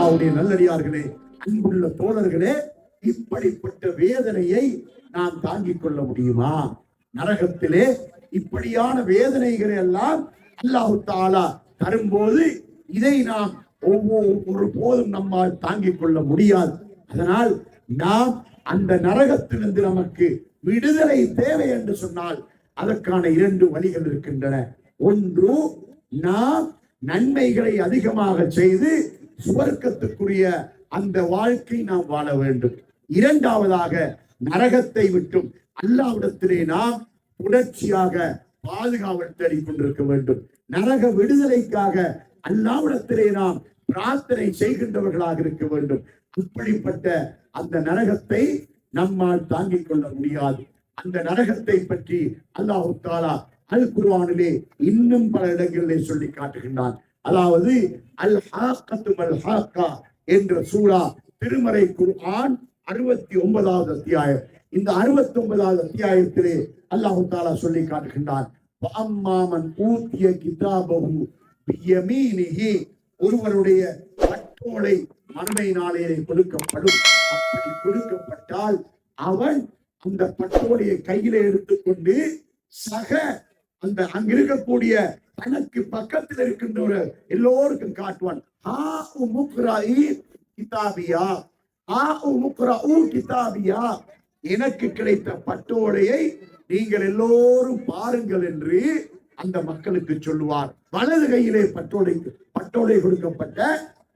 அல்லாஹ்வுடைய நல்லடியார்களே, அன்புள்ள தோழர்களே, இப்படிப்பட்ட வேதனையை நாம் தாங்கிக் கொள்ள முடியுமா? நரகத்திலே இப்படியான வேதனைகளை எல்லாம் அல்லாஹ் தஆலா தரும்போது இதை நாம் ஒவ்வொரு போதும் நம்மால் தாங்கிக் கொள்ள முடியாது. அதனால் நாம் அந்த நரகத்திலிருந்து நமக்கு விடுதலை தேவை என்று சொன்னால் அதற்கான 2 வழிகள் இருக்கின்றன. ஒன்று, நாம் நன்மைகளை அதிகமாக செய்து சுவர்க்கத்துக்குரிய அந்த வாழ்க்கை நாம் வாழ வேண்டும். இரண்டாவதாக, நரகத்தை விட்டும் அல்லாஹ்விடத்திலே நாம் தொடர்ச்சியாக பாதுகாவல் தேடிக் கொண்டிருக்க வேண்டும். நரக விடுதலைக்காக அல்லாஹ்விடத்திலே நாம் பிரார்த்தனை செய்கின்றவர்களாக இருக்க வேண்டும். அப்படிப்பட்ட அந்த நரகத்தை நம்மால் தாங்கிக் கொள்ள முடியாது. அந்த நரகத்தை பற்றி அல்லாஹ் தஆலா அல் குர்ஆனிலே இன்னும் பல இடங்களிலே சொல்லி காட்டுகின்றான். அதாவது அல் ஹாக்கத்து மல் ஹாக்கா என்ற சூரா திருமறை குர்ஆன் 69வது அத்தியாயம். இந்த 69வது அத்தியாயத்திலே அல்லாஹ் தஆலா சொல்லி காட்டுகின்றான். வஅம்மாமன் ஊதிய கிதாபஹு பியமீனிஹி, ஒருவருடைய பட்டோலை மறுமை நாளிலே கொடுக்கப்படும். அப்படி கொடுக்கப்பட்டால் அவன் அந்த பட்டோலையை கையிலே எடுத்துக்கொண்டு சக அந்த அங்கிருக்கக்கூடிய தனக்கு பக்கத்தில் இருக்கின்ற எல்லோருக்கும் காட்டுவான். எனக்கு கிடைத்த பட்டோலையை நீங்கள் எல்லோரும் பாருங்கள் என்று அந்த மக்களுக்கு சொல்லுவார். வலது கையிலே பட்டோலை கொடுக்கப்பட்ட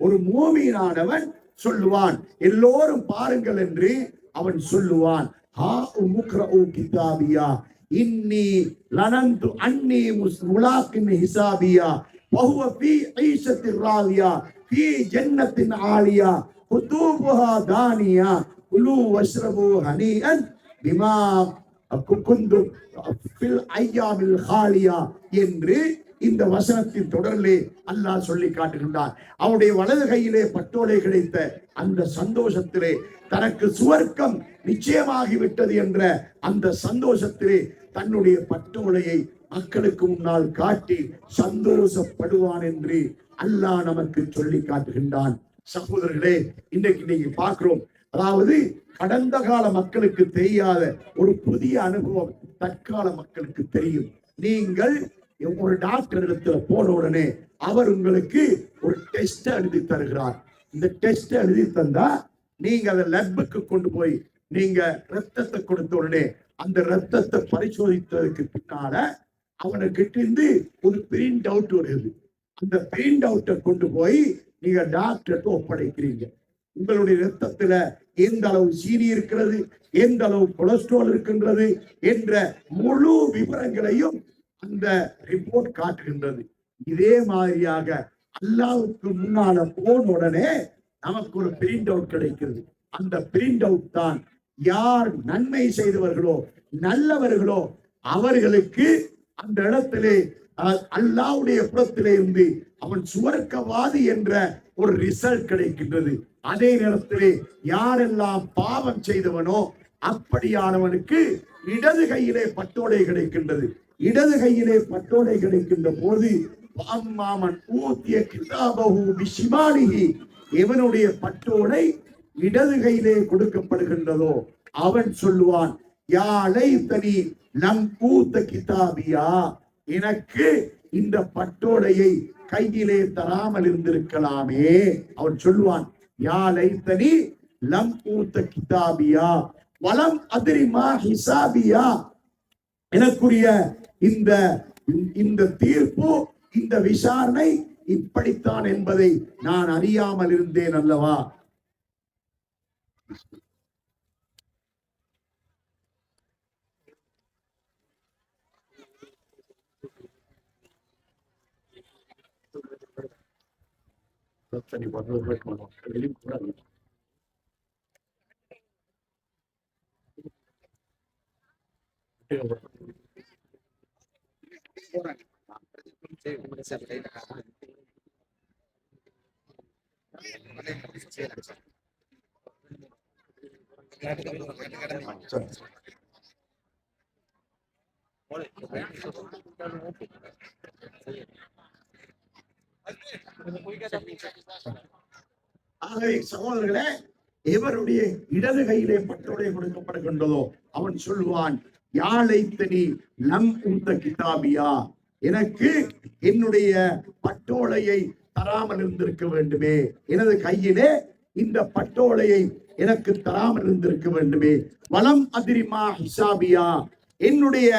ஒரு மூமினானவன் சொல்லுவான், எல்லோரும் பாருங்கள் என்று அவன் சொல்லுவான். இன்னி லனந்து அன்னி முலாக்கின் ஹிசாபியா வஹுவ ஃபீ ஈஷத்தின் ராதியா ஃபீ ஜன்னத்தின் ஆலியா குதூபுஹா தானியா குலு வஷ்ரபு ஹனீஅன் பிமா குந்தும் ஃபில் ஐயாமில் ஹாலியா என்று இந்த வசனத்தின் தொடரிலே அல்லாஹ் சொல்லி காட்டுகின்றார். அவருடைய வலது கையிலே பட்டோலை கிடைத்த அந்த சந்தோஷத்திலே, தனக்கு சுவர்க்கம் நிச்சயமாகிவிட்டது என்ற அந்த சந்தோஷத்திலே தன்னுடைய பட்டோலையை மக்களுக்கு முன்னால் காட்டி சந்தோஷப்படுவான் என்று அல்லாஹ் நமக்கு சொல்லி காட்டுகின்றான். சகோதரர்களே, இன்றைக்கு நீங்க பார்க்கிறோம், அதாவது கடந்த கால மக்களுக்கு தெரியாத ஒரு புதிய அனுபவம் தற்கால மக்களுக்கு தெரியும். நீங்கள் ஒரு டாக்டர் இடத்துல போன உடனே அவர் உங்களுக்கு ஒரு டெஸ்ட் எழுதி தருகிறார். இந்த டெஸ்ட் எழுதி தந்தா நீங்க அதை லேபுக்கு கொண்டு போய் நீங்க ரத்தத்தை கொடுத்த உடனே அந்த ரத்தத்தை பரிசோதித்ததுக்கு பின்னால அவனுக்கிட்ட இருந்து ஒரு பிரிண்ட் அவுட் வருது. அந்த பிரிண்ட் அவுட்டை கொண்டு போய் நீங்க டாக்டருக்கு ஒப்படைக்கிறீங்க. உங்களுடைய ரத்தத்துல எந்த அளவு சீனி இருக்கிறது, எந்த அளவு கொலஸ்ட்ரால் இருக்கின்றது என்ற முழு விவரங்களையும் அந்த ரிப்போர்ட் காட்டுகின்றது. இதே மாதிரியாக அல்லாஹ்வுக்கு முன்னால போன உடனே நமக்கு ஒரு பிரிண்ட் அவுட் கிடைக்கிறது. அந்த பிரிண்ட் அவுட் தான் யார் நன்மை செய்தவர்களோ நல்லவர்களோ அவர்களுக்கு அந்த இடத்திலே அல்லாஹ்வுடைய புறத்திலே இருந்து அவன் சுவர்க்கவாதி என்ற ஒரு ரிசல்ட் கிடைக்கின்றது. அதே நேரத்திலே யாரெல்லாம் பாவம் செய்தவனோ அப்படியானவனுக்கு இடது கையிலே பட்டோலை கிடைக்கின்றது. இடது கையிலே பட்டோலை கிடைக்கின்ற போது எவனுடைய பட்டோலை இடது கையிலே கொடுக்கப்படுகின்றதோ அவன் சொல்லுவான், யாழை தனி நம் பூத்த கிதாபியா, எனக்கு இந்த பட்டோலையை கையிலே தராமல் இருந்திருக்கலாமே. அவன் சொல்லுவான், யாழை தனி லம் பூத்த கிதாபியா வலம் அதிரிமா ஹிசாபியா, எனக்குரிய இந்த தீர்ப்பு, இந்த விசாரணை இப்படித்தான் என்பதை நான் அறியாமல் இருந்தேன் அல்லவா. ஆகவே சகோதரர்களே, எவருடைய இடது கையிலே பட்டோலை கொடுக்கப்படுகின்றதோ அவன் சொல்லுவான், யாழைத்தனி லம் உந்த கிதாபியா, எனக்கு என்னுடைய பட்டோலையை தராமல் இருந்திருக்க வேண்டுமே, எனது கையிலே இந்த பட்டோலையை எனக்கு தராமல் இருந்திருக்க வேண்டுமே. வலம் அதிரிமா ஹிசாபியா, என்னுடைய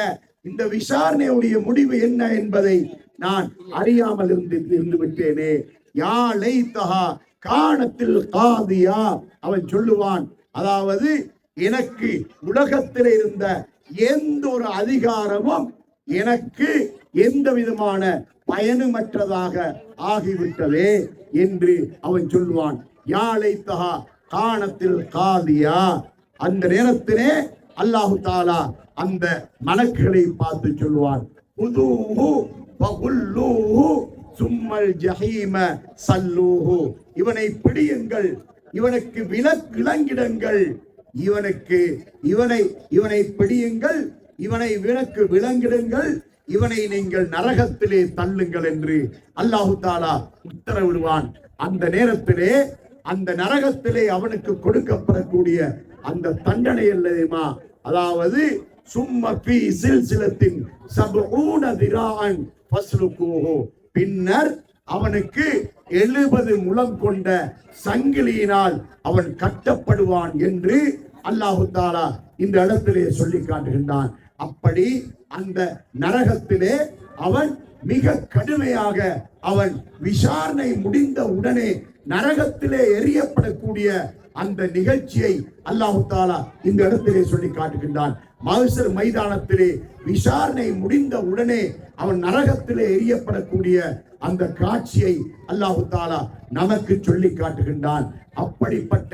இந்த விசாரணையுடைய முடிவு என்ன என்பதை நான் அறியாமல் இருந்து விட்டேனே. யாழை தகா காணத்தில் காதியா, அவன் சொல்லுவான், அதாவது எனக்கு உலகத்தில் இருந்த எந்த ஒரு அதிகாரமும் எனக்கு எந்த விதமான பயனுமற்றதாக ஆகிவிட்டதே என்று அவன் சொல்லுவான். யாழை தகா காணத்தில் காதியா, அந்த நேரத்திலே அல்லாஹு தாலா அந்த மலக்குகளை பார்த்து சொல்லுவான், சும்மல் ஜஹீம சல்லூஹு, இவனை பிடியுங்கள், இவனுக்கு விலங்கிடுங்கள், இவனை பிடியுங்கள், இவனை விலங்கிடுங்கள், இவனை நீங்கள் நரகத்திலே தள்ளுங்கள் என்று அல்லாஹு தாலா உத்தரவிடுவான். அந்த நேரத்திலே அந்த நரகத்திலே அவனுக்கு கொடுக்கப்படக்கூடிய அந்த தண்டனை இல்லையுமா, அதாவது சும்மபி சில்சிலத்தின் சபூன திரான் ஃபஸ்லுகூஹு, பின்னர் அவனுக்கு 70 முழம் கொண்ட சங்கிலியினால் அவன் கட்டப்படுவான் என்று அல்லாஹு தாலா இந்த இடத்திலே சொல்லி காட்டுகின்றான். அப்படி அந்த நரகத்திலே அவன் மிக கடுமையாக அவன் விசாரணை முடிந்த உடனே நரகத்திலே எரியப்படக்கூடிய அந்த நிகழ்ச்சியை அல்லாஹு தாலா இந்த இடத்திலே சொல்லி காட்டுகின்றான். மஹ்ஷர் மைதானத்திலே விசாரணை முடிந்த உடனே அவன் நரகத்திலே எரியப்படக்கூடிய அந்த காட்சியை அல்லாஹு தாலா நமக்கு சொல்லி காட்டுகின்றான். அப்படிப்பட்ட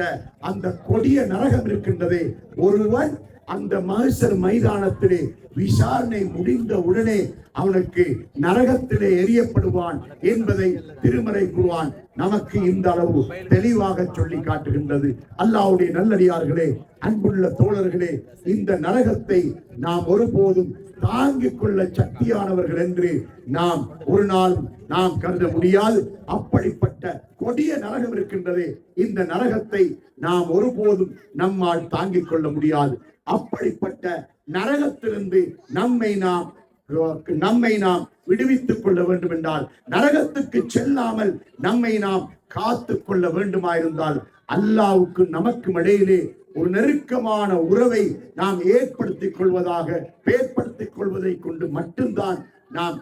அந்த கொடிய நரகம் இருக்கின்றதே, ஒருவன் அந்த மஹ்ஷர் மைதானத்திலே விசாரணை முடிந்த உடனே அவனுக்கு நரகத்திலே எரியப்படுவான் என்பதை திருமறை குர்ஆன் நமக்கு இந்த அளவு தெளிவாக சொல்லி காட்டுகின்றது. அல்லாஹ்வுடைய நல்லடியார்களே, அன்புள்ள தோழர்களே, இந்த நரகத்தை நாம் ஒருபோதும் தாங்கிக் கொள்ள சக்தியானவர்கள் என்று நாம் ஒரு நாள் நாம் கருத முடியாது. அப்படிப்பட்ட கொடிய நரகம் இருக்கின்றதே, இந்த நரகத்தை நாம் ஒருபோதும் நம்மால் தாங்கிக் கொள்ள முடியாது. அப்படிப்பட்ட நரகத்திலிருந்து நம்மை நாம் விடுவித்துக் கொள்ள வேண்டும் என்றால், நரகத்துக்கு செல்லாமல் நம்மை நாம் காத்து கொள்ள வேண்டுமாயிருந்தால், அல்லாஹ்வுக்கு நமக்கும் இடையிலே ஒரு நெருக்கமான உறவை நாம் ஏற்படுத்திக் கொள்வதை கொண்டு மட்டும்தான் நாம்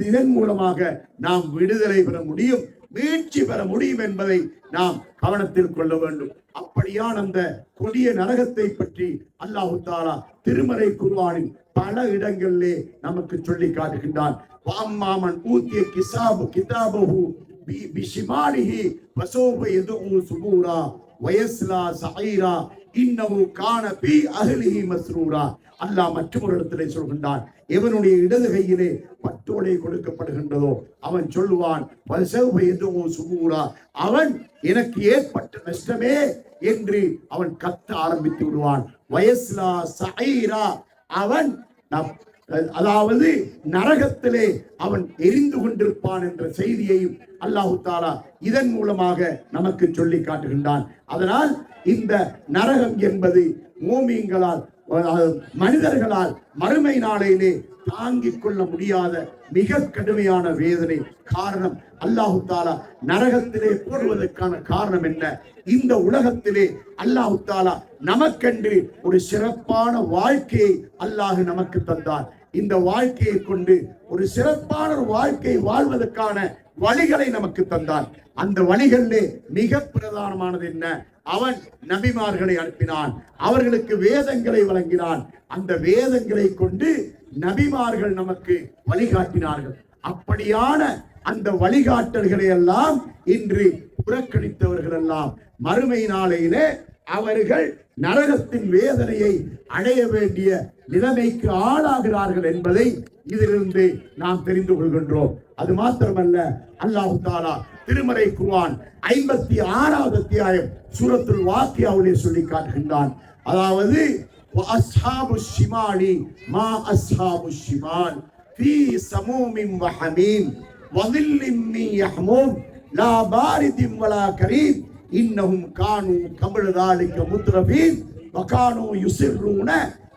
இதன் மூலமாக நாம் விடுதலை பெற முடியும், மீட்சி பெற முடியும் என்பதை நாம் கவனத்தில் கொள்ள வேண்டும். அப்படியான அந்த கொடிய நரகத்தை பற்றி அல்லாஹு தாலா திருமறை குர்ஆனில் பல இடங்களிலே நமக்கு சொல்லி காட்டுகின்றான். வாம்மாமன் ஊத்திய கிதாபஹு பிஷிமாலிஹி வஸௌப யதுஉ சுபூரா வயஸ்லா சஈரா இன்னஹு கான பி அஹ்லிஹி மஸ்ரூரா. அல்லாஹ் மற்றொரு இடத்திலே சொல்கின்றான், எவனுடைய இடது கையிலே பட்டோலை கொடுக்கப்படுகின்றதோ அவன் சொல்லுவான், வஸௌப யதுஉ சுபூரா, அவன் எனக்கு ஏற்பட்ட நஷ்டமே என்று அவன் கத்த ஆரம்பித்து விடுவான். வயஸ்லா சஈரா, அவன் அதாவது நரகத்திலே அவன் எரிந்து கொண்டிருப்பான் என்ற செய்தியையும் அல்லாஹு தாலா இதன் மூலமாக நமக்கு சொல்லி காட்டுகின்றான். அதனால் இந்த நரகம் என்பது மூமின்களால் மனிதர்களால் மறுமை நாளையிலே தாங்கிக் கொள்ள முடியாத மிக கடுமையான வேதனை. காரணம், அல்லாஹு தாலா நரகத்திலே போடுவதற்கான காரணம் என்ன? இந்த உலகத்திலே அல்லாஹு தாலா நமக்கென்று ஒரு சிறப்பான வாழ்க்கையை அல்லாஹ் நமக்கு தந்தான். இந்த வாழ்க்கையை கொண்டு ஒரு சிறப்பான ஒரு வாழ்க்கை வாழ்வதற்கான வழிகளை நமக்கு தந்தான். அந்த வழிகளிலே மிக பிரதானமானது என்ன? அவன் நபிமார்களை அனுப்பினான், அவர்களுக்கு வேதங்களை வழங்கினான். அந்த வேதங்களை கொண்டு நபிமார்கள் நமக்கு வழிகாட்டினார்கள். அப்படியான அந்த வழிகாட்டல்களை எல்லாம் இன்று புறக்கணித்தவர்கள் எல்லாம் மறுமை நாளையிலே அவர்கள் நரகத்தின் வேதனையை அடைய வேண்டிய நிலைமைக்கு ஆளாகிறார்கள் என்பதை இதிலிருந்து நாம் தெரிந்து கொள்கின்றோம். அது மாத்திரமல்ல, அல்லாஹ் தாலா திருமறை குர்ஆன் 56வது அத்தியாயம் சூரத்துல் வாக்கியாவிலே சொல்லி காட்டுகின்றான். அதாவது வஅஸ்ஹாபு ஷிமாலி மா அஸ்ஹாபு ஷிமால் ஃபீ ஸமூமின் வஹமீம் வதில்லின் மின் யஹ்மூம் லா பாரிதின் வலா கரீம் இன்னஹும் கானூ கப்ல ذلك முத்ரபீன் வகானூ யுஸிர்ரூன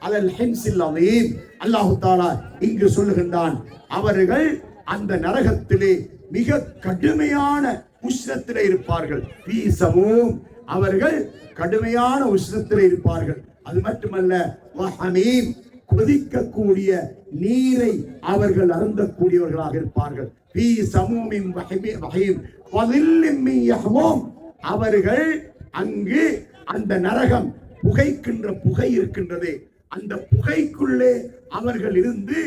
அலல் ஹின்ஸில் அதீம். அல்லாஹ் தஆலா இங்கு சொல்லுகின்றான், அவர்கள் அந்த நரகத்திலே மிக கடுமையான உஷ்ணத்திலே இருப்பார்கள். பீசமும், அவர்கள் கடுமையான உஷ்ணத்திலே இருப்பார்கள். அது மட்டுமல்ல, வஹமீம், கொதிக்கக்கூடிய நீரை அவர்கள் அருந்தக்கூடியவர்களாக இருப்பார்கள். பீசமுமின் வஹீம் வதில்லிம் மின் யஹ்மூம், அவர்கள் அங்கு அந்த நரகம் புகைக்கின்ற புகை இருக்கின்றதே, அந்த புகைக்குள்ளே அவர்கள் இருந்து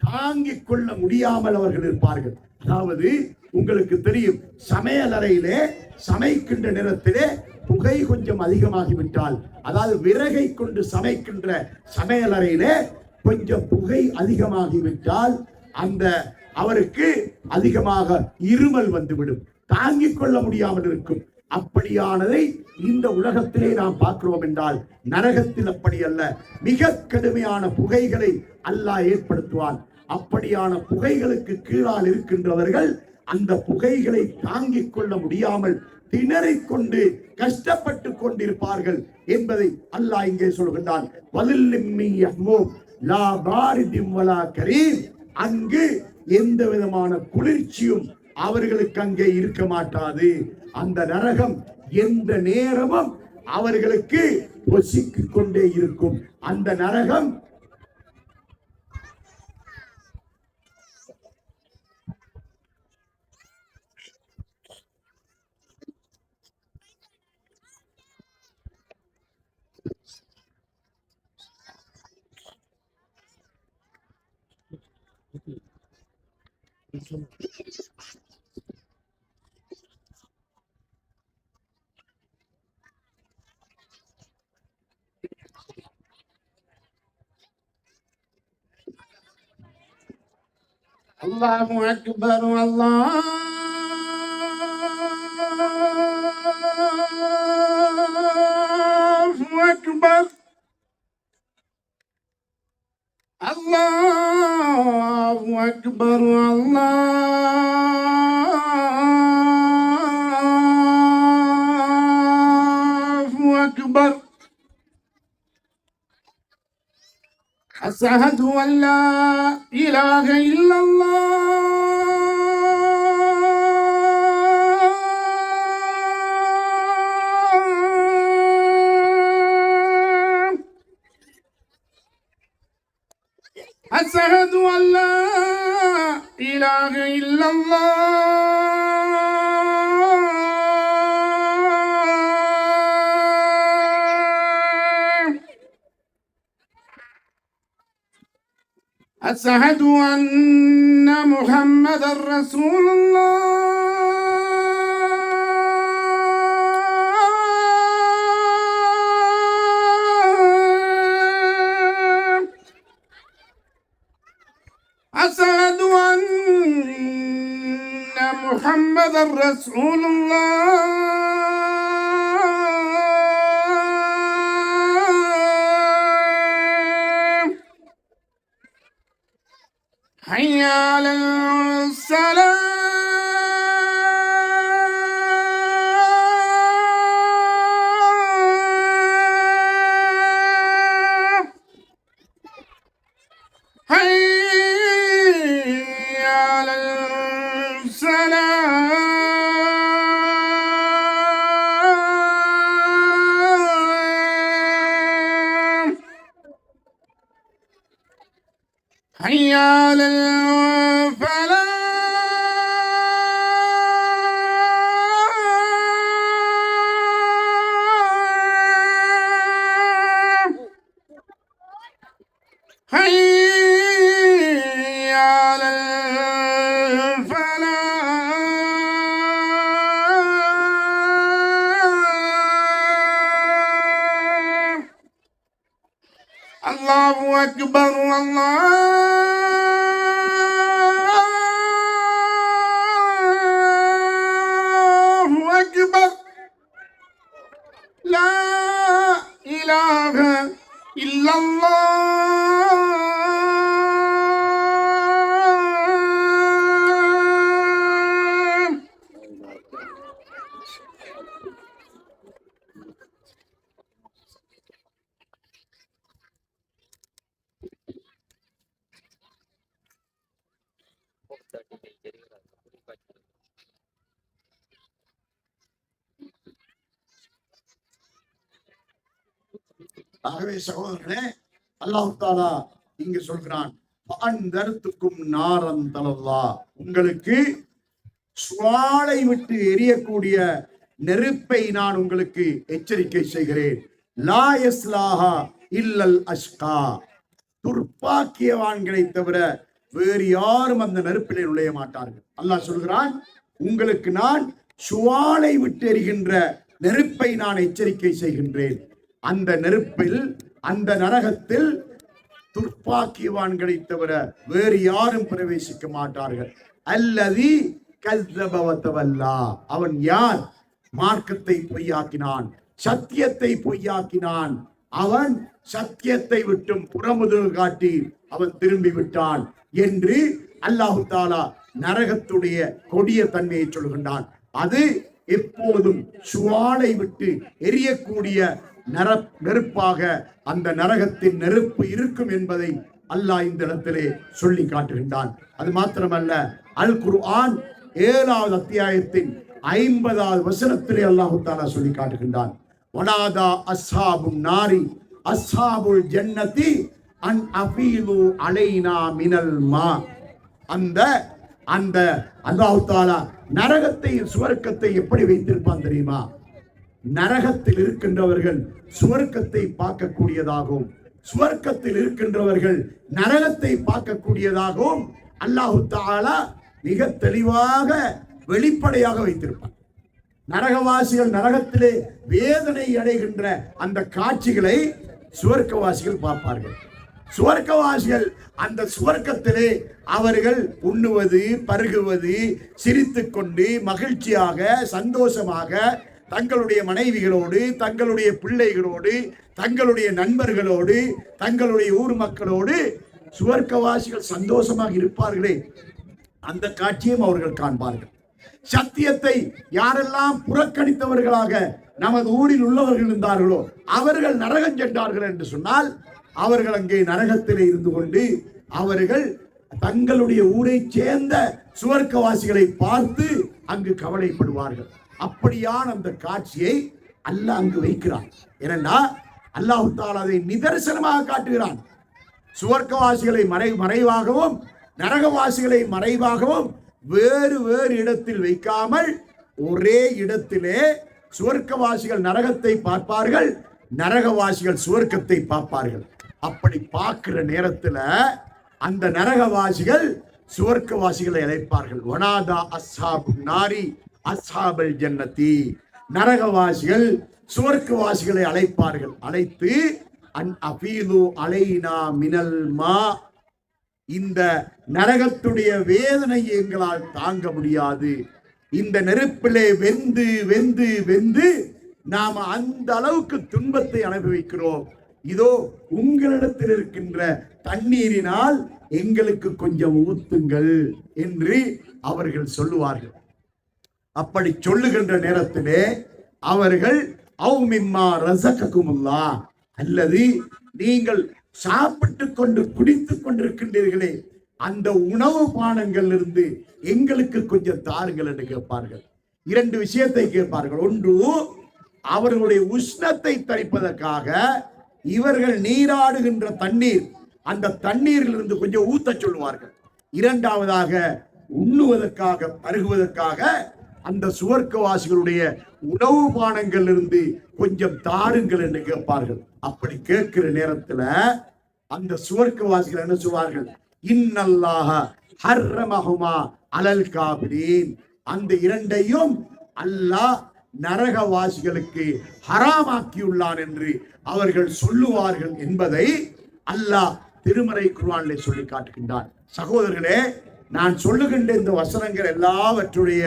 தாங்கிக் கொள்ள முடியாமல் அவர்கள் இருப்பார்கள். அதாவது உங்களுக்கு தெரியும், சமையலறையிலே சமைக்கின்ற நேரத்திலே புகை கொஞ்சம் அதிகமாகிவிட்டால், அதாவது விறகை கொண்டு சமைக்கின்ற சமையலறையிலே கொஞ்சம் புகை அதிகமாகிவிட்டால் அந்த அவருக்கு அதிகமாக இருமல் வந்துவிடும், தாங்கிக் கொள்ள முடியாமல் இருக்கும். அப்படியானதை இந்த உலகத்திலே நாம் பார்க்கிறோம் என்றால், நரகத்தில் அப்படி அல்ல. மிக கடுமையான புகைகளை அல்லாஹ் ஏற்படுத்துவான். அப்படியான புகைகளுக்கு கீழால் இருக்கின்றவர்கள் அந்த புகைகளை தாங்கிக் கொள்ள முடியாமல் திணறிக் கொண்டு கஷ்டப்பட்டு கொண்டிருப்பார்கள் என்பதை அல்லாஹ் இங்கே சொல்கின்றான். அங்கு எந்த விதமான குளிர்ச்சியும் அவர்களுக்கு அங்கே இருக்க மாட்டாது. அந்த நரகம் எந்த நேரமும் அவர்களுக்கு பொசிக்கிக் கொண்டே இருக்கும். அந்த நரகம் அல்லாஹு அக்பர், அல்லாஹு அக்பர், அல்லாஹு அக்பர், அல்லாஹு அக்பர். أشهد أن لا إله إلا الله أشهد أن لا إله إلا الله أشهد أن محمد رسول الله أشهد أن محمد رسول الله حي على الصلاة حي على الصلاة حي على حي على الفلاح. الله أكبر، الله أكبر. لا إله إلا الله. ஆகவே சகோதரர்களே, அல்லாஹ் தாலா இங்கு சொல்கிறான், உங்களுக்கு சுவாலை விட்டு எரியக்கூடிய நெருப்பை நான் உங்களுக்கு எச்சரிக்கை செய்கிறேன். லா யஸ்லாஹா இல்லல் அஷ்கா, துர்ப்பாக்கியவான்களை தவிர வேறு யாரும் அந்த நெருப்பிலே நுழைய மாட்டார்கள். அல்லாஹ் சொல்கிறான், உங்களுக்கு நான் சுவாலை விட்டு எரிகின்ற நெருப்பை நான் எச்சரிக்கை செய்கின்றேன். அந்த நெருப்பில், அந்த நரகத்தில் துர்ப்பாக்கியவான்களை தவிர வேறு யாரும் பிரவேசிக்க மாட்டார்கள். அல்லதி கஸ்ஸபவத்தவல்லா, அவன் யார்? மார்க்கத்தை பொய்யாக்கினான், சத்தியத்தை பொய்யாக்கினான், அவன் சத்தியத்தை விட்டும் புறமுதுகு காட்டி அவன் திரும்பி விட்டான் என்று அல்லாஹு தாலா நரகத்துடைய கொடிய தன்மையை சொல்கின்றான். அது எப்போதும் சுவாலை விட்டு எரியக்கூடிய நெருப்பாக அந்த நரகத்தின் நெருப்பு இருக்கும் என்பதை அல்லாஹ் இந்த இடத்திலே சொல்லி காட்டுகின்றான். அது மாத்திரமல்ல, அல் குர்ஆன் 7வது அத்தியாயத்தின் 50வது வசனத்திலே அல்லாஹு தஆலா சொல்லி காட்டுகின்றான், வனாதா அஸ்ஹாபுன் நாரி அஸ்ஹாபுல் ஜன்னதி அன் அஃபீது அலைனா மினல் மா. அந்த அல்லாஹு தஆலா நரகத்தை சுவர்க்கத்தை எப்படி வைத்திருப்பான் தெரியுமா? நரகத்தில் இருக்கின்றவர்கள் சுவர்க்கத்தை பார்க்கக்கூடியதாகவும், சுவர்க்கத்தில் இருக்கின்றவர்கள் நரகத்தை பார்க்கக்கூடியதாகவும் அல்லாஹு தஆலா மிக தெளிவாக வெளிப்படையாக வைத்திருப்பார். நரகவாசிகள் நரகத்திலே வேதனை அடைகின்ற அந்த காட்சிகளை சுவர்க்கவாசிகள் பார்ப்பார்கள். சுவர்க்கவாசிகள் அந்த சுவர்க்கத்திலே அவர்கள் உண்ணுவது, பருகுவது, சிரித்துக் கொண்டு மகிழ்ச்சியாக சந்தோஷமாக தங்களுடைய மனைவிகளோடு, தங்களுடைய பிள்ளைகளோடு, தங்களுடைய நண்பர்களோடு, தங்களுடைய ஊர் மக்களோடு சுவர்க்கவாசிகள் சந்தோஷமாக இருப்பார்களே, அந்த காட்சியும் அவர்கள் காண்பார்கள். சத்தியத்தை யாரெல்லாம் புறக்கணித்தவர்களாக நமது ஊரில் உள்ளவர்கள் இருந்தார்களோ அவர்கள் நரகம் சென்றார்கள் என்று சொன்னால், அவர்கள் அங்கே நரகத்திலே இருந்து கொண்டு அவர்கள் தங்களுடைய ஊரை சேர்ந்த சுவர்க்கவாசிகளை பார்த்து அங்கு கவலைப்படுவார்கள். அப்படியான அந்த காட்சியை அல்லாஹ் அங்கு வைக்கிறான். ஏனென்றா அல்லாஹ் தஆலா அதை நிதர்சனமாக காட்டுகிறான். சுவர்க்கவாசிகளை மறைவாகவும் நரகவாசிகளை மறைவாகவும் வேறு வேறு இடத்தில் வைக்காமல் ஒரே இடத்திலே சுவர்க்கவாசிகள் நரகத்தை பார்ப்பார்கள், நரகவாசிகள் சுவர்க்கத்தை பார்ப்பார்கள். அப்படி பார்க்கிற நேரத்தில் அந்த நரகவாசிகள் சுவர்க்கவாசிகளை அழைப்பார்கள், வனாதா அஸ்ஹாபுன் நாரி அஸ்ஹாபல் ஜன்னதி. நரகவாசிகள் சுவர்க்கவாசிகளை அழைப்பார்கள். அழைத்து அன் அஃபீது அலைனா மினல் மா, இந்த நரகத்துடைய வேதனை எங்களால் தாங்க முடியாது, இந்த நெருப்பிலே வெந்து வெந்து வெந்து நாம அந்த அளவுக்கு துன்பத்தை அனுபவிக்கிறோம், இதோ உங்களிடத்தில் இருக்கின்ற தண்ணீரினால் எங்களுக்கு கொஞ்சம் ஊத்துங்கள் என்று அவர்கள் சொல்லுவார்கள். அப்படி சொல்லுகின்ற நேரத்திலே அவர்கள் அவ் மிம்மா ரஸககுமுல்லா, அல்லது நீங்கள் சாப்பிட்டு கொண்டு குடித்துக் கொண்டிருக்கின்றீர்களே அந்த உணவு பானங்கள் இருந்து எங்களுக்கு கொஞ்சம் தாருங்கள் என்று கேட்பார்கள். 2 விஷயத்தை கேட்பார்கள். ஒன்று, அவர்களுடைய உஷ்ணத்தை தணிப்பதற்காக இவர்கள் நீராடுகின்ற தண்ணீர், அந்த தண்ணீரில் இருந்து கொஞ்சம் ஊத்த சொல்லுவார்கள். 2வதாக உண்ணுவதற்காக, பருகுவதற்காக அந்த சுவர்க்கவாசிகளுடைய உணவு பானங்கள் இருந்து கொஞ்சம் தாருங்கள் என்று கேட்பார்கள். அப்படி கேட்கிற நேரத்துல அந்த சுவர்க்கவாசிகள் என்ன சொல்வார்கள், இன்னல்லாஹ ஹர்ரமஹுமா அலல் காபிரீன், அந்த 2ஐயும் அல்லாஹ் நரகவாசிகளுக்கு ஹராமாக்கியுள்ளான் என்று அவர்கள் சொல்லுவார்கள் என்பதை அல்லாஹ் திருமறை குர்ஆனிலே சொல்லி காட்டுகின்றான். சகோதரர்களே, நான் சொல்லுகின்ற இந்த வசனங்கள் எல்லாவற்றுடைய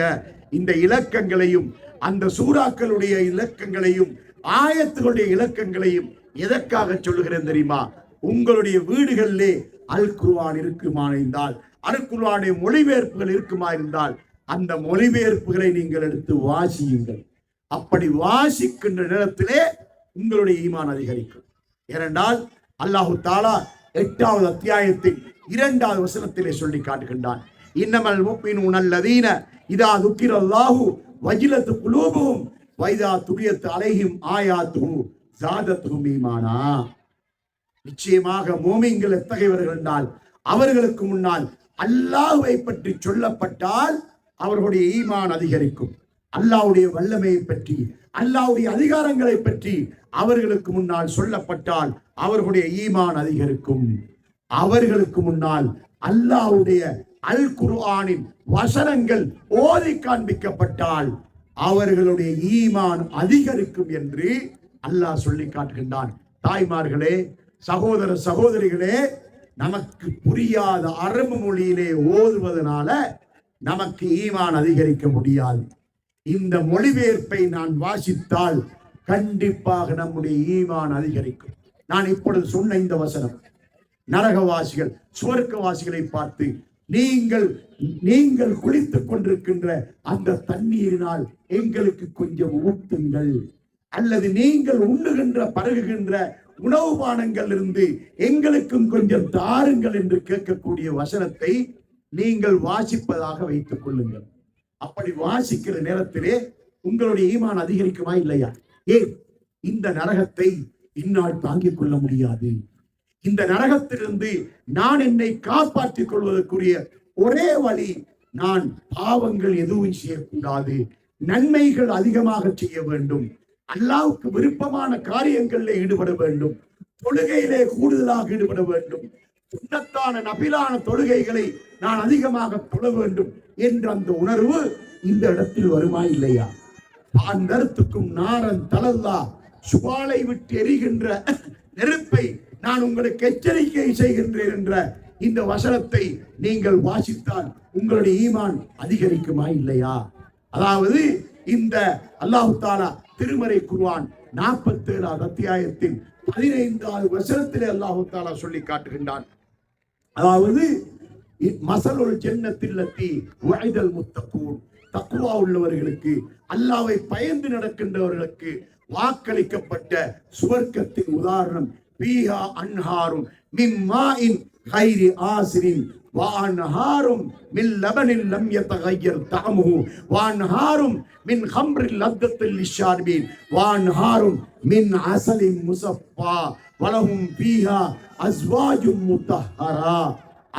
இந்த இலக்கங்களையும், அந்த சூறாக்களுடைய இலக்கங்களையும், ஆயத்துகளுடைய இலக்கங்களையும் எதற்காக சொல்லுகிறேன் தெரியுமா? உங்களுடைய வீடுகளிலே அல் குர்ஆன் இருக்குமா இருந்தால், அல் குர்ஆனுடைய மொழிபெயர்ப்புகள் இருக்குமா இருந்தால் அந்த மொழிபெயர்ப்புகளை நீங்கள் எடுத்து வாசியுங்கள். அப்படி வாசிக்கின்ற நேரத்திலே உங்களுடைய ஈமான் அதிகரிக்கும். ஏனென்றால் அல்லாஹு தஆலா 8வது அத்தியாயத்தில் 2வது வசனத்திலே சொல்லி காட்டுகின்றான், இன்னமல் முஃமினூன அல்லதீன இதா துக்கிரல்லாஹு வஜிலத் குலூபுஹும் வைதா துலியத் அலைஹிம் ஆயாத்துஹு ஸாதத்துஹும் ஈமானா. நிச்சயமாக மூமின்கள் எத்தகையவர்கள் என்றால் அவர்களுக்கு முன்னால் அல்லாஹ்வை பற்றி சொல்லப்பட்டால் அவர்களுடைய ஈமான் அதிகரிக்கும். அல்லாஹ்வுடைய வல்லமையை பற்றி, அல்லாஹ்வுடைய அதிகாரங்களை பற்றி அவர்களுக்கு முன்னால் சொல்லப்பட்டால் அவர்களுடைய ஈமான் அதிகரிக்கும். அவர்களுக்கு முன்னால் அல்லாஹ்வுடைய அல் குர்ஆனின் வசனங்கள் ஓதி காண்பிக்கப்பட்டால் அவர்களுடைய ஈமான் அதிகரிக்கும் என்று அல்லாஹ் சொல்லி காட்டுகின்றான். தாய்மார்களே, சகோதர சகோதரிகளே, நமக்கு புரியாத அரபு மொழியிலே ஓதுவதனால நமக்கு ஈமான் அதிகரிக்க முடியாது. இந்த மொழிபெயர்ப்பை நான் வாசித்தால் கண்டிப்பாக நம்முடைய ஈமான் அதிகரிக்கும். நான் இப்பொழுது சொன்ன இந்த வசனம் நரகவாசிகள் சுவர்க்கவாசிகளை பார்த்து, நீங்கள் குளித்துக் கொண்டிருக்கின்ற அந்த தண்ணீரினால் எங்களுக்கு கொஞ்சம் ஊட்டுங்கள், அல்லது நீங்கள் உண்ணுகின்ற பருகுகின்ற உணவு பானங்கள் இருந்து எங்களுக்கும் கொஞ்சம் தாருங்கள் என்று கேட்கக்கூடிய வசனத்தை நீங்கள் வாசிப்பதாக வைத்துக் கொள்ளுங்கள். அப்படி வாசிக்கிற நேரத்திலே உங்களுடைய ஈமான் அதிகரிக்குமா இல்லையா? ஏன் இந்த நரகத்தை இந்நாள் தாங்கிக் கொள்ள முடியாது. இந்த நரகத்திலிருந்து நான் என்னை காப்பாற்றிக் கொள்வதற்குரிய ஒரே வழி, நான் பாவங்கள் எதுவும் செய்யக்கூடாது, நன்மைகள் அதிகமாக செய்ய வேண்டும், அல்லாஹ்வுக்கு விருப்பமான காரியங்களில் ஈடுபட வேண்டும், தொழுகையிலே கூடுதலாக ஈடுபட வேண்டும், சுன்னத்தான நபிலான தொழுகைகளை நான் அதிகமாக தொழ வேண்டும் என்ற அந்த உணர்வு இந்த இடத்தில் வருமா இல்லையா? பாந்தரத்துக்கும் நாரன் தலல்லா, சுவாலை விட்டு எரிகின்ற நெருப்பை நான் உங்களுக்கு எச்சரிக்கை செய்கின்றேன் என்ற இந்த வசனத்தை நீங்கள் வாசித்தால் உங்களுடைய ஈமான் அதிகரிக்குமா இல்லையா? அதாவது இந்த அல்லாஹ் தஆலா திருமறை குர்ஆன் 47வது அத்தியாயத்தின் 15வது வசனத்திலே அல்லாஹ் தஆலா சொல்லி காட்டுகின்றான். அதாவது மஸலுல் ஜன்னத்தில் லத்தி வஅதல் முத்தகூன், தக்வா உள்ளவர்களுக்கு, அல்லாஹ்வை பயந்து நடக்கின்றவர்களுக்கு வாக்களிக்கப்பட்ட சுவர்க்கத்தின் உதாரணம், ஃபீஹா அன்ஹாரும் மின் மாஇன் கைரி ஆசிரின் وأنهارٌ من لبن لم يتغير طعمه وأنهار من خمر لذة للشاربين وأنهار من عسل مصفى ولهم فيها أزواج مطهرة.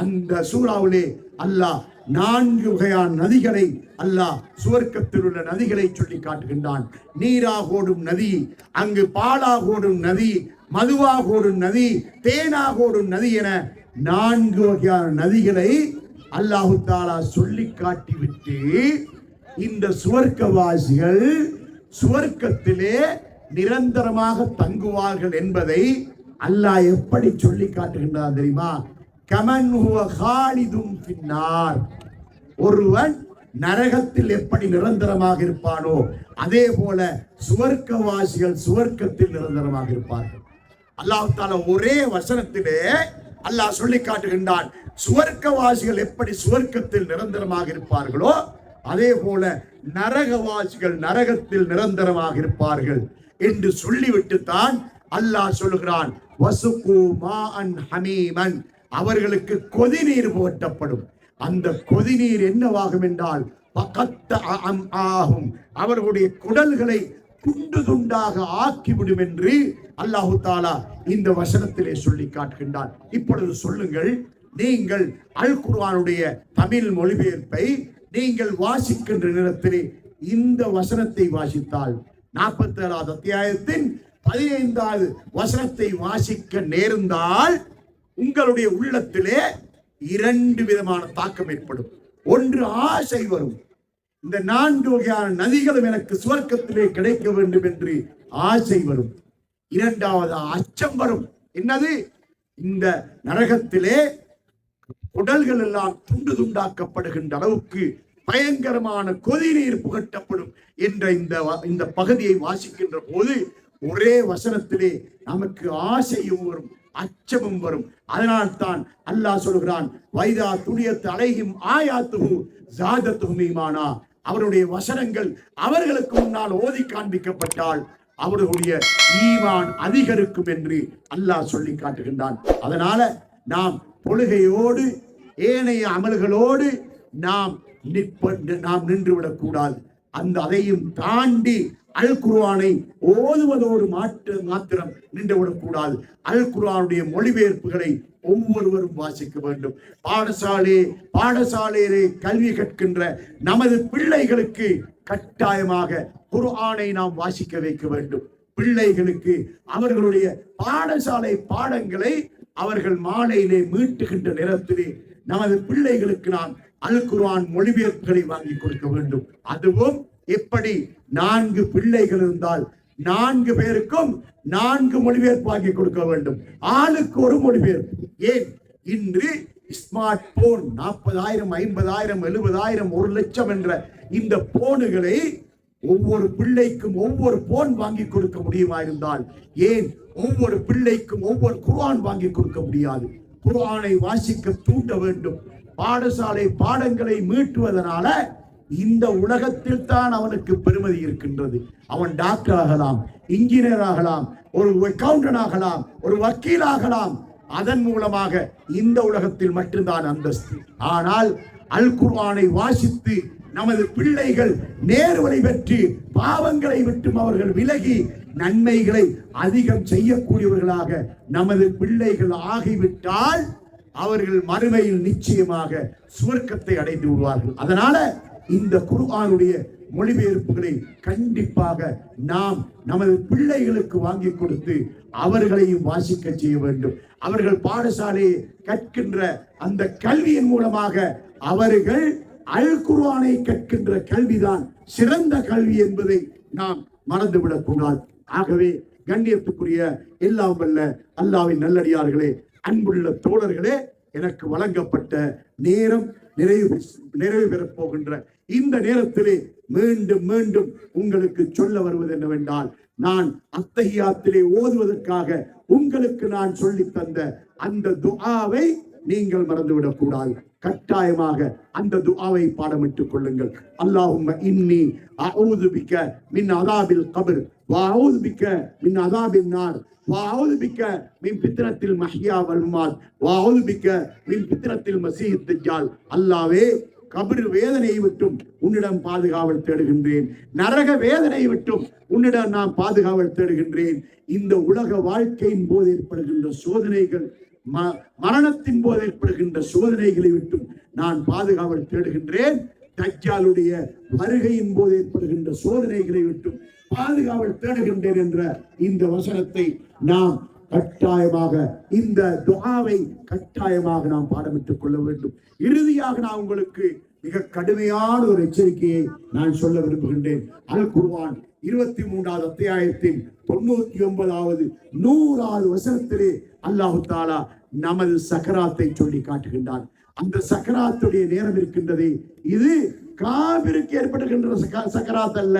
அந்த சூறாவிலே அல்லாஹ் 4 வகையான நதிகளை அல்லாஹ் சுவர்க்கத்தில் உள்ள நதிகளை சொல்லி காட்டுகின்றான். நீராக ஓடும் நதி, அங்கு பாலாக ஓடும் நதி, மதுவாக ஓடும் நதி, தேனாக ஓடும் நதி என 4 வகையான நதிகளை அல்லாஹ் தஆலா சொல்லி காட்டிவிட்டு இந்த சுவர்க்கவாசிகள் சுவர்க்கத்திலே நிரந்தரமாக தங்குவார்கள் என்பதை அல்லாஹ் எப்படி சொல்லி காட்டுகின்றார் தெரியுமா? கமன் ஹுவ காலிதும் ஃபின்னார், ஒருவன் நரகத்தில் எப்படி நிரந்தரமாக இருப்பானோ அதே போல சுவர்க்கவாசிகள் சுவர்க்கத்தில் நிரந்தரமாக இருப்பார்கள். அல்லாஹ் தஆலா ஒரே வசனத்திலே அல்லாஹ் சொல்லி காட்டுகின்றான், சுவர்க்கவாசிகள் எப்படி சுவர்க்கத்தில் நிரந்தரமாக இருப்பார்களோ அதே போல நரகவாசிகள் நரகத்தில் நிரந்தரமாக இருப்பார்கள் என்று சொல்லிவிட்டு தான் அல்லாஹ் சொல்லுகிறான், வசுகு மாஅன் ஹமீமன், அவர்களுக்கு கொதிநீர் போட்டப்படும். அந்த கொதிநீர் என்னவாகும் என்றால் ஆகும், அவர்களுடைய குடல்களை துண்டு துண்டாக ஆக்கிவிடும் என்று அல்லாஹ் தஆலா இந்த வசனத்திலே சொல்லி காட்டுகின்றான். இப்பொழுது சொல்லுங்கள், நீங்கள் அல் குர்ஆனுடைய தமிழ் மொழிபெயர்ப்பை நீங்கள் வாசிக்கின்ற நேரத்திலே இந்த வசனத்தை வாசித்தால் 47வது அத்தியாயத்தின் 15வது வசனத்தை வாசிக்க நேர்ந்தால் உங்களுடைய உள்ளத்திலே 2 விதமான தாக்கம் ஏற்படும். ஒன்று, ஆசை வரும். இந்த 4 வகையான நதிகளும் எனக்கு சுவர்க்கத்திலே கிடைக்க வேண்டும் என்று ஆசை வரும். 2வது, அச்சம் வரும். என்னது? இந்த நரகத்திலே உடல்கள் எல்லாம் துண்டு துண்டாக்கப்படுகின்ற அளவுக்கு பயங்கரமான கொதிநீர் புகட்டப்படும் என்ற இந்த பகுதியை வாசிக்கின்ற போது ஒரே வசனத்திலே நமக்கு ஆசையும் வரும், அச்சமும் வரும். அதனால்தான் அல்லாஹ் சொல்கிறான், வைதா துலியத் அலைஹிம் ஆயாத்துஹு ஸாதத்துஹும் ஈமானா, அவருடைய வசனங்கள் அவர்களுக்கு முன்னால் ஓதி காண்பிக்கப்பட்டால் அவர்களுடைய ஈமான் அதிகரிக்கும் என்று அல்லாஹ் சொல்லி காட்டுகின்றான். அதனால நாம் தொழுகையோடு ஏனைய அமல்களோடு நாம் நாம் நின்றுவிடக் கூடாது. அதையும் தாண்டி அல் குர்ஆனை ஓதுவதோடு மாத்திரம் நின்றுவிடக் கூடாது. அல் குர்ஆனுடைய மொழிபெயர்ப்புகளை ஒவ்வொருவரும் வாசிக்க வேண்டும். பாடசாலையிலே கல்வி கற்கின்ற நமது பிள்ளைகளுக்கு கட்டாயமாக குர்ஆனை நாம் வாசிக்க வைக்க வேண்டும். பிள்ளைகளுக்கு அவர்களுடைய பாடசாலை பாடங்களை அவர்கள் மாலையிலே மீட்டுகின்ற நேரத்திலே நமது பிள்ளைகளுக்கு நாம் அல் குர்ஆன் மொழிபெயர்ப்புகளை வாங்கி கொடுக்க வேண்டும். அதுவும் எப்படி 4 பிள்ளைகள் இருந்தால் 4 பேருக்கும் 4 மொழிபெயர்ப்பு வாங்கி கொடுக்க வேண்டும். ஆளுக்கு ஒரு மொழிபெயர்ப்பு. ஏன் இன்று ஸ்மார்ட் போன் 40,000 50,000 70,000 1 லட்சம் என்ற இந்த போனுகளை ஒவ்வொரு பிள்ளைக்கும் ஒவ்வொரு போன் வாங்கி கொடுக்க முடியுமா இருந்தால் ஏன் ஒவ்வொரு பிள்ளைக்கும் ஒவ்வொரு குர்ஆன் வாங்கி கொடுக்க முடியாது? குர்ஆனை வாசிக்க தூண்ட வேண்டும். பாடசாலை பாடங்களை மீட்டுவதனால இந்த உலகத்தில் தான் அவனுக்கு பெருமதி இருக்கின்றது. அவன் டாக்டர் ஆகலாம், இன்ஜினியர் ஆகலாம், ஒரு அக்கவுண்டன்ட் ஆகலாம், ஒரு வக்கீல் ஆகலாம். அதன் மூலமாக இந்த உலகத்தில் மட்டும்தான் அந்தஸ்து. ஆனால் அல் குர்ஆனை வாசித்து நமது பிள்ளைகள் நேர்வழி பெற்று பாவங்களை விட்டும் அவர்கள் விலகி நன்மைகளை அதிகம் செய்யக்கூடியவர்களாக நமது பிள்ளைகள் ஆகிவிட்டால் அவர்கள் மறுமையில் நிச்சயமாக சுவர்க்கத்தை அடைந்து விடுவார்கள். அதனால இந்த குர்ஆனுடைய மொழிபெயர்ப்புகளை கண்டிப்பாக நாம் நமது பிள்ளைகளுக்கு வாங்கி கொடுத்து அவர்களையும் வாசிக்க செய்ய வேண்டும். அவர்கள் பாடசாலையை கற்கின்ற அந்த கல்வியின் மூலமாக அவர்கள் அல் குர்ஆனை கற்கின்ற கல்விதான் சிறந்த கல்வி என்பதை நாம் மறந்துவிடக் கூடாது. ஆகவே கண்ணியத்துக்குரிய எல்லாம் வல்ல அல்லாஹ்வின் நல்லடியார்களே, அன்புள்ள தோழர்களே, எனக்கு வழங்கப்பட்ட நேரம் நிறைவு பெறப் போகின்ற இந்த நேரத்திலே மீண்டும் மீண்டும் உங்களுக்கு சொல்ல வருவது என்னவென்றால், நான் அத்தஹியாத்திலே ஓதுவதற்காக உங்களுக்கு நான் சொல்லி தந்த அந்த துஆவை நீங்கள் மறந்துவிடக் கூடாது. கட்டாயமாக அந்த துஆவை பாடமிட்டுக் கொள்ளுங்கள். அல்லாஹும்ம இன்னி அஊது பிக மின் அஸாபில் கப்ர் வ அஊது பிக மின் அஸாபின் நார் வ அஊது பிக மின் ஃபித்னத்தில் மஹ்யா வல் மமாத் வ அஊது பிக மின் ஃபித்னத்தில் மஸீஹ் தஜ்ஜால். அல்லாஹ்வே, கபர் வேதனையை விட்டும் உன்னிடம் பாதுகாவல் தேடுகின்றேன். நரக வேதனையை விட்டும் உன்னிடம் நான் பாதுகாவல் தேடுகின்றேன். இந்த உலக வாழ்க்கையின் போது ஏற்படுகின்ற சோதனைகள், மரணத்தின் போது ஏற்படுகின்ற சோதனைகளை விட்டும் நான் பாதுகாவல் தேடுகின்றேன். தஜ்ஜாலுடைய வருகையின் போது ஏற்படுகின்ற சோதனைகளை விட்டும் பாதுகாவல் தேடுகின்றேன் என்ற இந்த வசனத்தை நாம் கட்டாயமாக, இந்த துஆவை கட்டாயமாக நாம் பாடமிட்டுக் கொள்ள வேண்டும். இறுதியாக நான் உங்களுக்கு மிக கடுமையான ஒரு எச்சரிக்கையை நான் சொல்ல விரும்புகின்றேன். அல் குர்ஆன் 23வது அத்தியாயத்தின் 99வது 100வது வசனத்திலே அல்லாஹ் தஆலா நமது சக்கராத்தை சொல்லி காட்டுகின்றான். அந்த சக்கராத்துடைய நேரம் இருக்கின்றது. இது காபிருக்கு ஏற்படுகின்ற சக்கராத் அல்ல.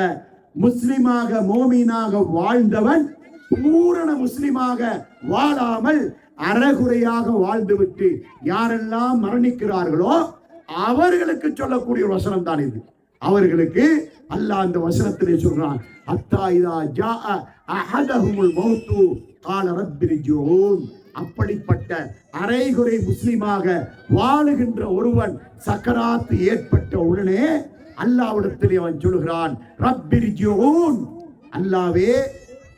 முஸ்லிமாக மோமீனாக வாழ்ந்தவன் பூரண முஸ்லிமாக வாழாமல் அறகுறையாக வாழ்ந்துவிட்டு யாரெல்லாம் மரணிக்கிறார்களோ அவர்களுக்கு சொல்லக்கூடிய வசனம் தான் இது. அவர்களுக்கு அல்லாஹ் அந்த வசனத்திலே சொல்றான், அத்தா இதா ஜாஅ அஹதஹுமுல் மௌத்து கால ரப்பிர்ஜிஊன். அப்படிப்பட்ட அரைகுறை முஸ்லிமாக வாழுகின்ற ஒருவன் சக்கராத்து ஏற்பட்ட உடனே அல்லாஹ்விடத்திலே அவன் சொல்கிறான், ரப்பிர்ஜிஊன், அல்லாஹ்வே,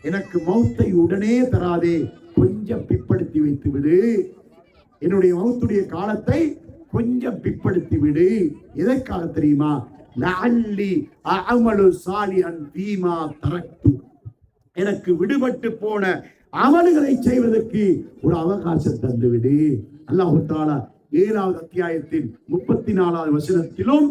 எனக்கு மௌத்தை உடனே தராதே, கொஞ்சம் பிற்படுத்தி வைத்து விடு. என்னுடைய மௌத்துடைய காலத்தை கொஞ்சம் பிற்படுத்தி விடு. எதற்காக தெரியுமா? லஅல்லி அஅமலு சாலிஹன் ஃபீமா தரக்து. எனக்கு விடுபட்டு போன அமல்களை செய்வதற்கு ஒரு அவகாசம் தந்து விடு. அல்லாஹ் தஆலா 7வது அத்தியாயத்தின் 34வது வசனத்திலும்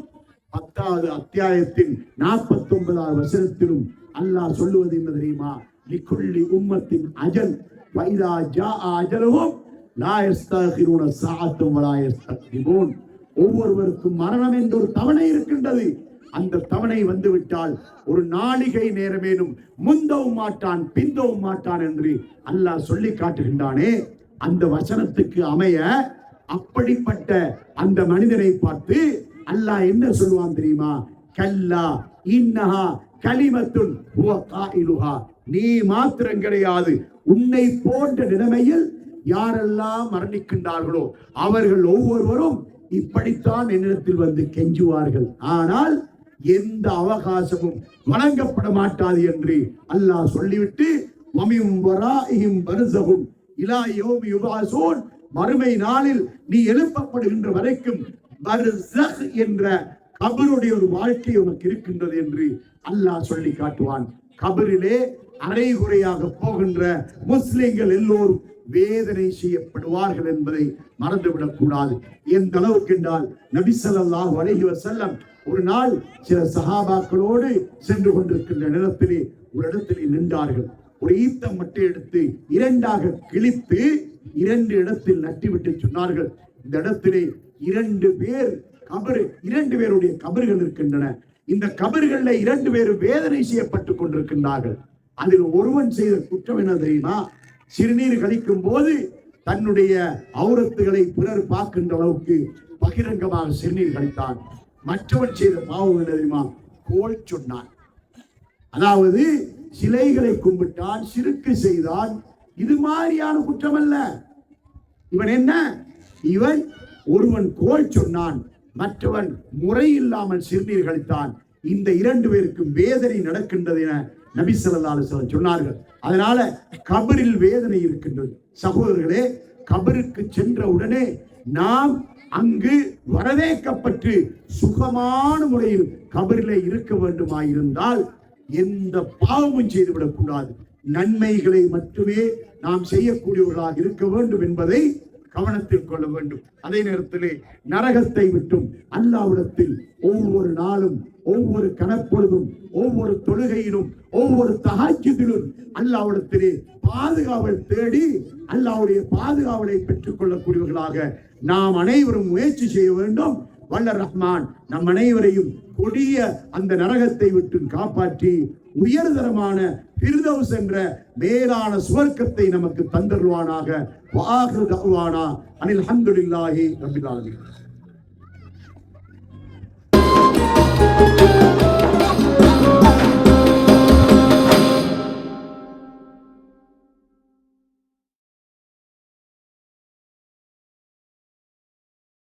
10வது அத்தியாயத்தின் 49வது வசனத்திலும் அல்லாஹ் சொல்லுவது என்ன தெரியுமா? லிகுல்லி உம்மத்தின் அஜல் வைதா ஜாஅ அஜலுஹும் லா யஸ்தகிருன ஸாஅத்தும் வலா யஸ்தக்திமூன். ஒவ்வொருவருக்கும் மரணம் என்ற ஒரு தவணை இருக்கின்றது. அந்த தவணை வந்துவிட்டால் ஒரு நாளிகை நேரமேனும் முந்தவும் மாட்டான் பிந்தவும் மாட்டான் என்று அல்லாஹ் சொல்லி காட்டுகின்றானே. அந்த வசனத்துக்கு அமைய அப்படிப்பட்ட அந்த மனிதனை பார்த்து அல்லாஹ் என்ன சொல்லுவான் தெரியுமா? கல்லா இன்னஹா கலிமத்துன் ஹுவ காயிலுஹா. நீ மாத்திரம் கிடையாது, உன்னை போன்ற நிலைமையில் யாரெல்லாம் மரணிக்கின்றார்களோ அவர்கள் ஒவ்வொருவரும் இப்படித்தான் என்னிடத்தில் வந்து கெஞ்சுவார்கள், ஆனால் எந்த அவகாசமும் வழங்கப்பட மாட்டாது என்று அல்லாஹ் சொல்லிவிட்டு மறுமை நாளில் நீ எழுப்பப்படுகின்ற வரைக்கும் பர்ஸக் என்ற கபருடைய ஒரு வாழ்க்கை உனக்கு இருக்கின்றது என்று அல்லாஹ் சொல்லி காட்டுவான். கபரிலே அரைகுறையாக போகின்ற முஸ்லிம்கள் எல்லோரும் வேதனை செய்யப்படுவார்கள் என்பதை மறந்துவிடக் கூடாது. எந்த அளவுக்கு என்றால் நபி ஸல்லல்லாஹு அலைஹி வஸல்லம் ஒரு நாள் சில சஹாபாக்களோடு சென்று கொண்டிருக்கின்ற நேரத்திலே ஒரு இடத்திலே நின்றார்கள். ஒரு ஈத்தம் மட்டும் எடுத்து இரண்டாக கிழித்து 2 இடத்தில் நட்டிவிட்டு சொன்னார்கள், இந்த இடத்திலே 2 பேருடைய கபர்கள் இருக்கின்றன. இந்த கபர்களில் 2 பேர் வேதனை செய்யப்பட்டுக் கொண்டிருக்கின்றார்கள். அதில் ஒருவன் செய்த குற்றம் என்ன தெரியுமா? சிறுநீர் கழிக்கும் போது தன்னுடைய ஔரத்துகளை பிறர் பார்க்கின்ற அளவுக்கு பகிரங்கமாக சிறுநீர் கழித்தான். மற்றவன் செய்த பாவம் என்ன தெரியுமா? கோல் சொன்னான். அதாவது சிலைகளை கும்பிட்டான், சிறுக்கு செய்தான். இது மாதிரியான குற்றம் அல்ல. இவன் என்ன? இவன் ஒருவன் கோல் சொன்னான், மற்றவன் முறை இல்லாமல் சிறுநீர் கழித்தான். இந்த 2 பேருக்கும் வேதனை நடக்கின்றது என நபி ஸல்லல்லாஹு அலைஹி வஸல்லம் சொன்னார்கள். அதனால கபரில் வேதனை இருக்கின்றது. சகோதரர்களே, கபருக்கு சென்ற உடனே நாம் அங்கு வரவேற்கப்பட்டு சுகமான முறையில் கபரிலே இருக்க வேண்டுமாயிருந்தால் எந்த பாவமும் செய்துவிடக் கூடாது. நன்மைகளை மட்டுமே நாம் செய்யக்கூடியவர்களாக இருக்க வேண்டும் என்பதை கவனத்தில் கொள்ள வேண்டும். அதே நேரத்திலே நரகத்தை விட்டும் அல்லாஹ்விடத்தில் ஒவ்வொரு நாளும், ஒவ்வொரு கணப்பொழுதும், ஒவ்வொரு தொழுகையிலும், ஒவ்வொரு தஹஜ்ஜுதிலும் அல்லாஹ்விடத்திலே பாதுகாவல் தேடி அல்லாஹ்வுடைய பாதுகாவலை பெற்றுக் கொள்ளக்கூடியவர்களாக நாம் அனைவரும் முயற்சி செய்ய வேண்டும். வல்ல ரஹ்மான் நம் அனைவரையும் கொடிய அந்த நரகத்தை விட்டு காப்பாற்றி உயர்தரமான ஃபிர்தௌஸ் என்ற மேலான சுவர்க்கத்தை நமக்கு தந்தருவானாக. வாஹிரு தஅவானா அனில் ஹம்துலில்லாஹி ரப்பில் ஆலமீன்.